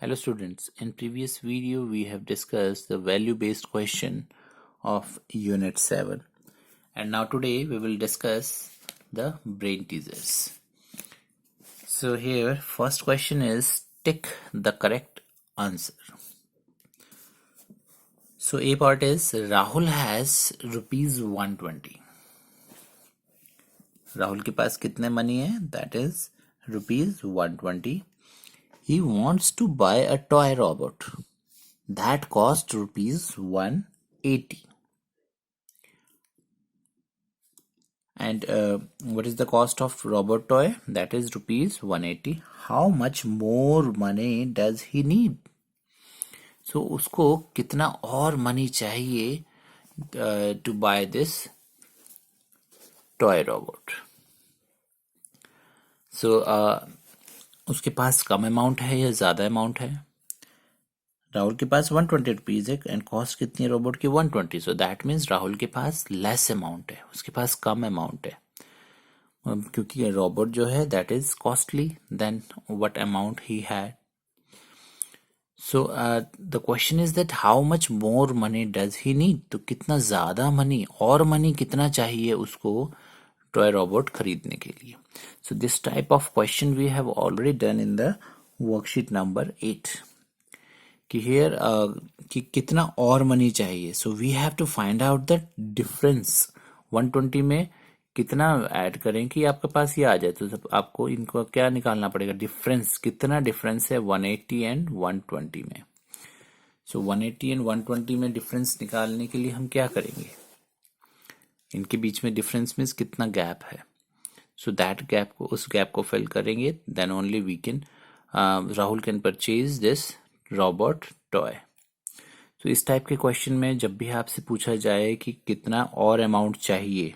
Hello students, in previous video we have discussed the value based question of unit 7 and now today we will discuss the brain teasers. So here first question is tick the correct answer. So A part is Rahul has rupees 120. Rahul के पास कितने money है? That is rupees 120. He wants to buy a toy robot that cost rupees 180. And what is the cost of robot toy? That is rupees 180. How much more money does he need? So उसको कितना और money चाहिए to buy this toy robot? So उसके पास कम amount है या ज्यादा amount है? राहुल के पास 120 रुपीज है एंड कॉस्ट कितनी है रोबोट की? 120. सो दैट मीन्स राहुल के पास लेस अमाउंट है, उसके पास कम अमाउंट है, क्योंकि रोबोट जो है that is costly then what amount he had. So the question is that how much more money does he need. तो कितना ज्यादा मनी और मनी कितना चाहिए उसको टॉय रोबोट खरीदने के लिए. So this type of question we have already done in the worksheet number 8 कि हियर कि कितना और मनी चाहिए. So we have to find out the difference. 120 में कितना ऐड करें कि आपके पास ये आ जाए. तो आपको इनको क्या निकालना पड़ेगा? डिफरेंस. कितना डिफरेंस है 180 एंड 120 में? सो 180 एंड 120 में डिफरेंस निकालने के लिए हम क्या करेंगे? इनके बीच में डिफरेंस मीन्स कितना गैप है. सो दैट गैप को, उस गैप को फिल करेंगे, then only we can Rahul can purchase this robot toy. तो इस टाइप के क्वेश्चन में जब भी आपसे पूछा जाए कि कितना और अमाउंट चाहिए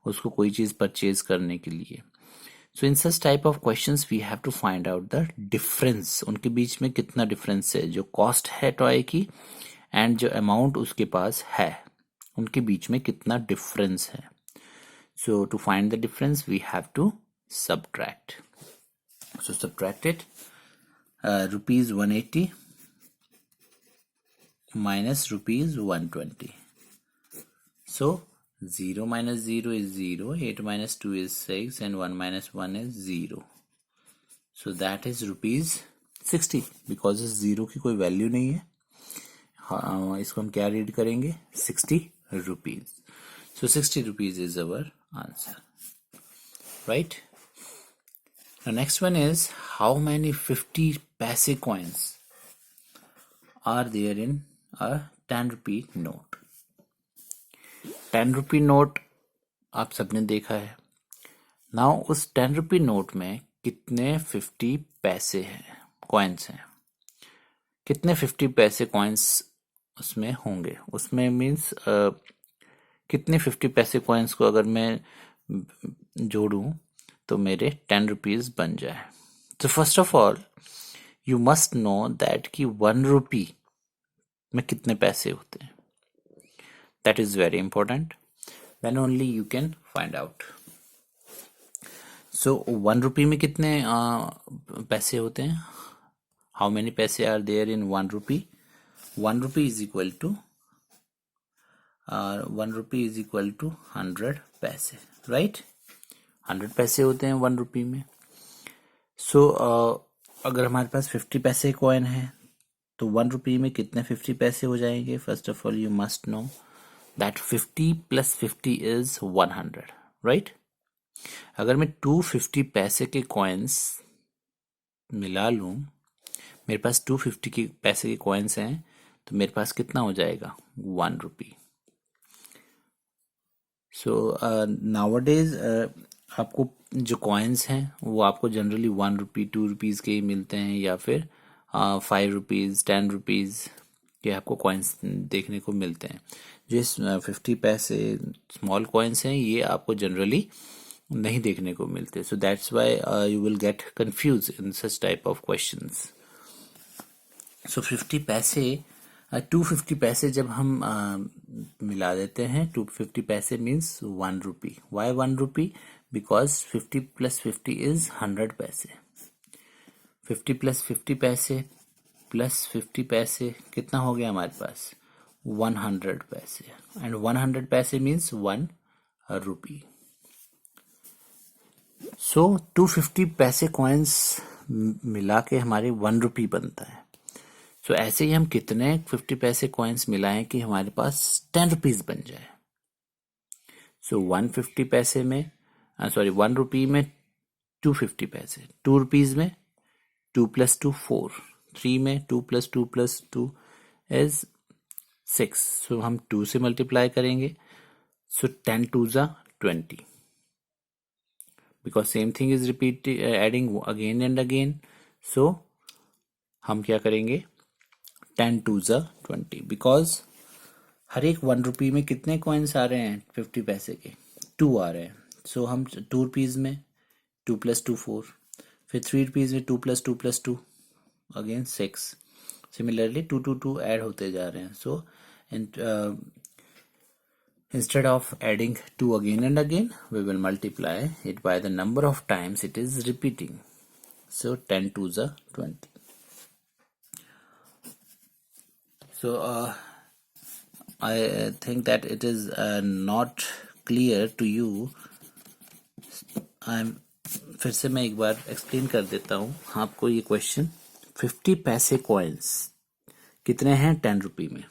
उसको कोई चीज परचेज करने के लिए, so in such type of questions we have to find out the difference. उनके बीच में कितना डिफरेंस है, जो कॉस्ट है टॉय की एंड जो अमाउंट उसके पास है, उनके बीच में कितना डिफरेंस है. So to find the difference we have to subtract. So subtract it. Rupees 180 minus rupees 120. So 0 minus 0 is 0, 8 minus 2 is 6 and 1 minus 1 is 0. So that is rupees 60. because इस 0 की कोई वैल्यू नहीं है, इसको हम क्या रीड करेंगे? 60 rupees. So 60 rupees is our answer, right? The next one is how many 50 paise coins are there in a 10 rupee note? 10 rupee note आप सबने देखा है. नाउ उस 10 rupee नोट में कितने 50 पैसे हैं, कॉइन्स हैं? कितने 50 पैसे कॉइन्स उसमें होंगे? उसमें मीन्स कितने 50 पैसे कॉइन्स को अगर मैं जोड़ूं तो मेरे 10 रुपीज बन जाए. तो first of all you must know that कि 1 रुपी में कितने पैसे होते हैं. That is very important. Then only you can find out. So 1 rupee में कितने पैसे होते हैं? How many paise are there in 1 rupee? 1 rupee is equal to 1 rupee is equal to 100 paise, right? 100 पैसे होते हैं 1 रुपी में. सो अगर हमारे पास 50 पैसे कॉइन है तो 1 रुपी में कितने 50 पैसे हो जाएंगे? First of all you must know that 50 plus 50 is 100, right? अगर मैं 250 पैसे के कॉइन्स मिला लूं, मेरे पास 250 के पैसे के कॉइन्स हैं, तो मेरे पास कितना हो जाएगा? 1 रुपी. सो नाउअडेज आपको जो कॉइन्स हैं वो आपको जनरली 1 रुपी 2 रुपीज के ही मिलते हैं, या फिर 5 रुपीज 10 रुपीज के आपको कॉइन्स देखने को मिलते हैं. जो 50 पैसे स्मॉल कॉइन्स हैं ये आपको जनरली नहीं देखने को मिलते. So that's why you will get confuse in such type of questions. So 50 paise 250 पैसे जब हम मिला देते हैं, 250 पैसे means 1 rupee. Why 1 rupee? Because 50 plus 50 is 100 पैसे. 50 प्लस 50 पैसे प्लस 50 पैसे कितना हो गया हमारे पास 100 पैसे एंड 100 पैसे मीन्स 1 रुपी. सो 250 पैसे कॉइन्स मिला के हमारे 1 रुपी बनता है. सो ऐसे ही हम कितने 50 पैसे कॉइन्स मिलाएं कि हमारे पास 10 रुपीज बन जाए. सो 150 पैसे में 1 रुपी में 250 पैसे, 2 रुपीज में 2 + 2 4, 3 में 2 + 2 + 2 इज 6. सो हम 2 से मल्टीप्लाई करेंगे. सो 10 2 ज़ा 20 because same thing is adding again and again. So हम क्या करेंगे 10 2 ज़ा 20 because हर एक 1 रुपी में कितने कॉइन्स आ रहे हैं 50 पैसे के 2 आ रहे हैं. सो हम 2 रुपीज में 2 + 2 4, फिर 3 रुपीज में 2 + 2 + 2 अगेन 6. सिमिलरली 2 2 2 ऐड होते जा रहे हैं. सो instead of adding 2 again and again, we will multiply it by the number of times it is repeating. So 10 2 ज़ा 20. So I think that it is not clear to you. फिर से मैं एक बार explain कर देता हूँ आपको ये क्वेश्चन. 50 पैसे कॉइन्स कितने हैं 10 रुपी में.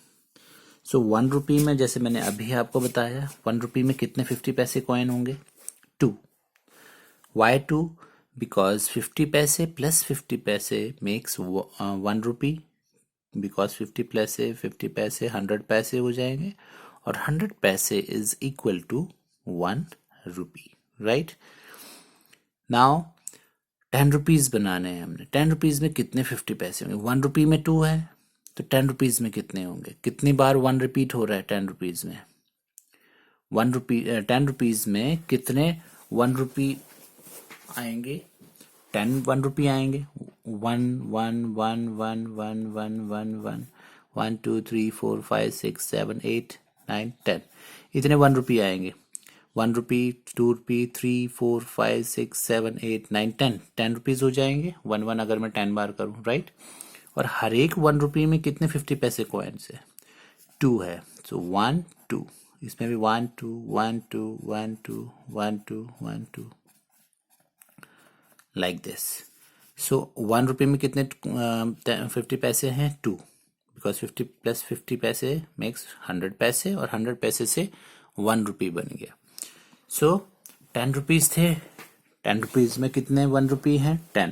सो 1 रुपी में जैसे मैंने अभी आपको बताया 1 रुपी में कितने 50 पैसे कॉइन होंगे 2. वाई 2 बिकॉज 50 पैसे प्लस 50 पैसे मेक्स 1 रुपी. बिकॉज 50 पैसे 100 पैसे हो जाएंगे और 100 पैसे is equal to 1 rupee. Right now 10 rupees बनाने हैं हमने. 10 रुपीज में कितने 50 पैसे होंगे 1 रुपी में 2 है तो 10 रुपीज में कितने होंगे. कितनी बार 1 रिपीट हो रहा है 10 रुपीज में 10 रुपीज में कितने 1 रुपी आएंगे 10 1 रुपी आएंगे 1 1 1 1 1 1 1 1 1 2 3 4 5 6 7 8 9 10 इतने 1 रुपी आएंगे. 1 रुपी 2 रुपी 3 4 5 6 7 8 9 10 10 रुपीज हो जाएंगे 1 1 अगर मैं 10 बार करूं. राइट और हर एक 1 रुपी में कितने 50 पैसे कॉइन्स है 2 है. सो 1 2 इसमें भी 1 2 1 2 1 2 1 2 1 2 लाइक दिस. सो 1 रुपी में कितने 50 पैसे हैं 2 बिकॉज 50 + 50 पैसे मेक्स 100 पैसे और 100 पैसे से 1 रुपी बन गया. सो 10 रुपीज थे 10 रुपीज में कितने 1 रुपी हैं 10.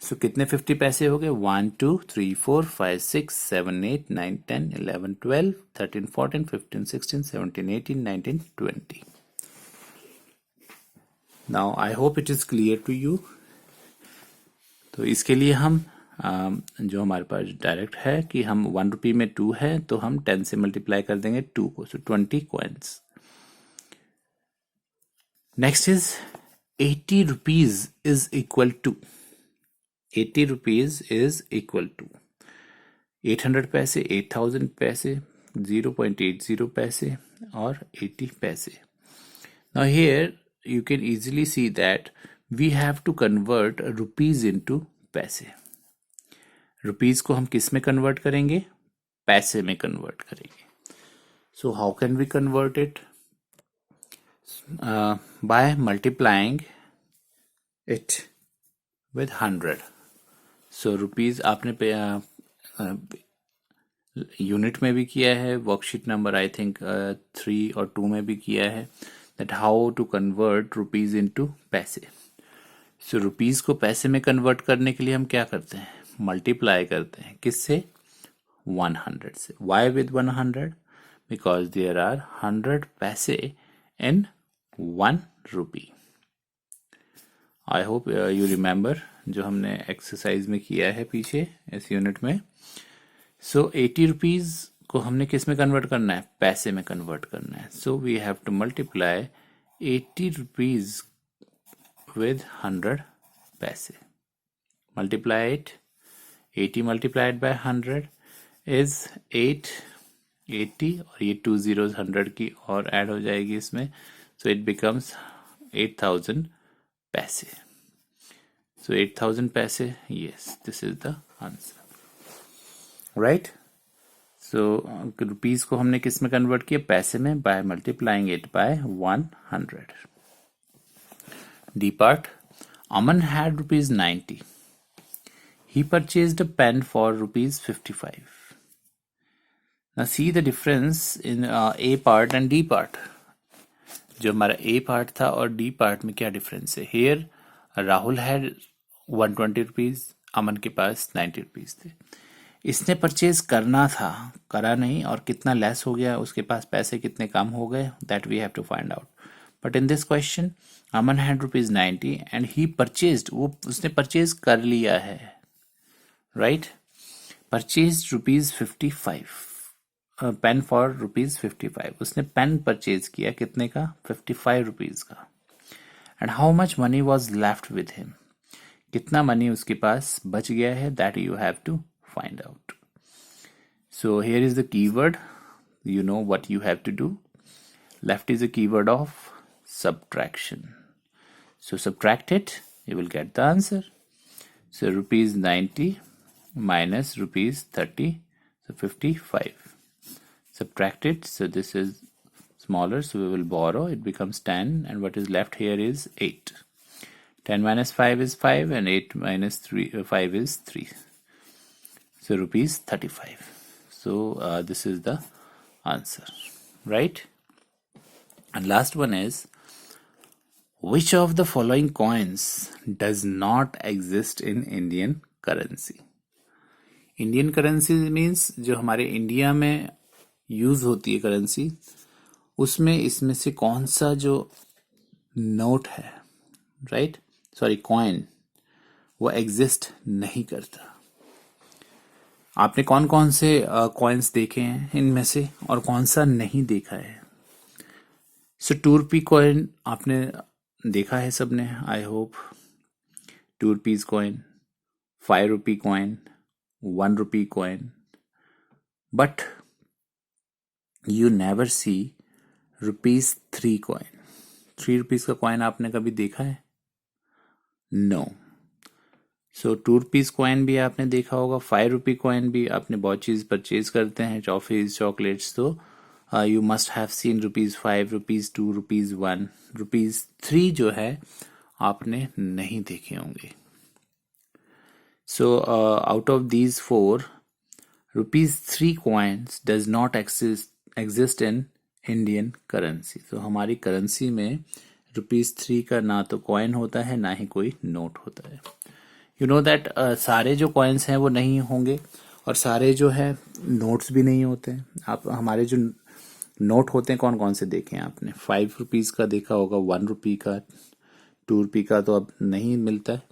सो कितने 50 पैसे हो गए 1 2 3 4 5 6 7 8 9 10 11 12 13 14 15 16 17 18 19 20. Now I hope it is clear to you. तो इसके लिए हम जो हमारे पास डायरेक्ट है कि हम 1 रुपी में 2 है तो हम 10 से मल्टीप्लाई कर देंगे 2 को. So 20 coins. Next is 80 rupees is equal to 80 rupees is equal to 800 पैसे 8000 पैसे 0.80 पैसे और 80 पैसे. Now here you can easily see that we have to convert rupees into पैसे. रुपीज को हम किस में कन्वर्ट करेंगे पैसे में कन्वर्ट करेंगे. So how can we convert it? By multiplying it with 100. So rupees आपने यूनिट में भी किया है वर्कशीट नंबर आई थिंक 3 और 2 में भी किया है that how to convert rupees into paise. So rupees को पैसे में कन्वर्ट करने के लिए हम क्या करते हैं मल्टीप्लाई करते हैं किससे 100 से. Why with 100 because there are 100 पैसे in 1 rupee. I hope you remember जो हमने एक्सरसाइज में किया है पीछे इस यूनिट में. सो 80 रुपीज को हमने किस में कन्वर्ट करना है पैसे में कन्वर्ट करना है. So we have to multiply 80 rupees with 100 पैसे. Multiply it 80 multiplied by 100 is 880 और ये 2 zeros 100 की और ऐड हो जाएगी इसमें. सो इट बिकम्स 8000 पैसे. So 8000 paise, yes, this is the answer. Right. So rupees को हमने किस में कन्वर्ट किया, पैसे में, by multiplying it by 100। D part, Aman had rupees 90, he purchased a pen for rupees 55. Now see the difference in A part and D part. जो हमारा A part था और D part में क्या डिफरेंस है। Here राहुल had 120 रुपीज, अमन के पास 90 rupees थे। इसने परचेज करना था, करा नहीं, और कितना लेस हो गया, उसके पास पैसे कितने कम हो गए, that we have to find out. But in this question Aman had rupees 90 and he purchased, वो उसने परचेज कर लिया है, right. Purchase rupees 55, pen for rupees 55, उसने पेन परचेज किया कितने का, 55 रुपीज का। And how much money was left with him, कितना मनी उसके पास बच गया है, that you have to find out. So here is the keyword, you know what you have to do. Left is a keyword of subtraction, so subtract it, you will get the answer. So rupees 90 minus rupees 30, so 55. Subtract it, so this is smaller, so we will borrow, it becomes 10, and what is left here is 8. 10 minus 5 is 5, and 8 minus 5 is 3. So rupees 35. So this is the answer, right? And last one is, which of the following coins does not exist in Indian currency? Indian currency means जो हमारे India में use होती है currency, उसमें इसमें से कौन सा जो नोट है, राइट, सॉरी कॉइन, वो एग्जिस्ट नहीं करता। आपने कौन कौन से कॉइन्स देखे हैं इनमें से, और कौन सा नहीं देखा है। सो 2 रुपी कॉइन आपने देखा है सबने, I hope. 2 rupees coin, 5 rupee coin, 1 rupee coin, but you never see rupees 3 coin. 3 rupees का कॉइन आपने कभी देखा है? नो। सो 2 रुपीज कॉइन भी आपने देखा होगा, 5 रुपी कॉइन भी, आपने बहुत चीज परचेज करते हैं, टॉफीज, चॉकलेट्स, तो you must have scene rupees 5, rupees 2, rupees 1, rupees 3 जो है आपने नहीं देखे होंगे। So out of these 4, rupees 3 coins does not exist in Indian currency. तो हमारी करेंसी में रुपीज 3 का ना तो कॉइन होता है, ना ही कोई नोट होता है। यू नो दैट सारे जो कॉइन्स हैं वो नहीं होंगे, और सारे जो है नोट्स भी नहीं होते हैं। आप हमारे जो नोट होते हैं कौन कौन से देखे हैं आपने? 5 रुपीज का देखा होगा, 1 रुपी का, 2 रुपी का तो अब नहीं मिलता है।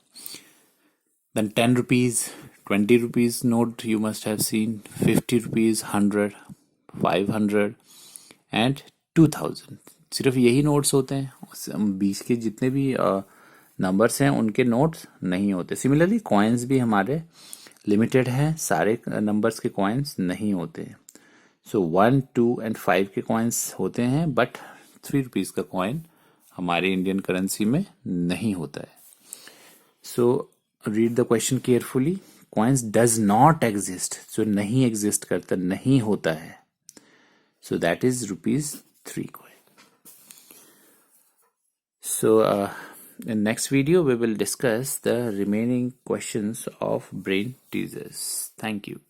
Then 10 rupees, 20 rupees note you must have seen, 50 rupees, 100, 500 and 2000। सिर्फ यही नोट्स होते हैं, 20 के जितने भी नंबर्स हैं उनके नोट्स नहीं होते। सिमिलरली कॉइन्स भी हमारे लिमिटेड हैं, सारे नंबर्स के कॉइन्स नहीं होते। सो 1, 2 एंड 5 के कॉइन्स होते हैं, बट 3 रुपीज का कॉइन हमारे इंडियन करेंसी में नहीं होता है। So read the question carefully. Coins does not exist, जो नहीं एग्जिस्ट करता, नहीं होता है, so that is rupees 3 coin. So in next video we will discuss the remaining questions of brain teasers. Thank you.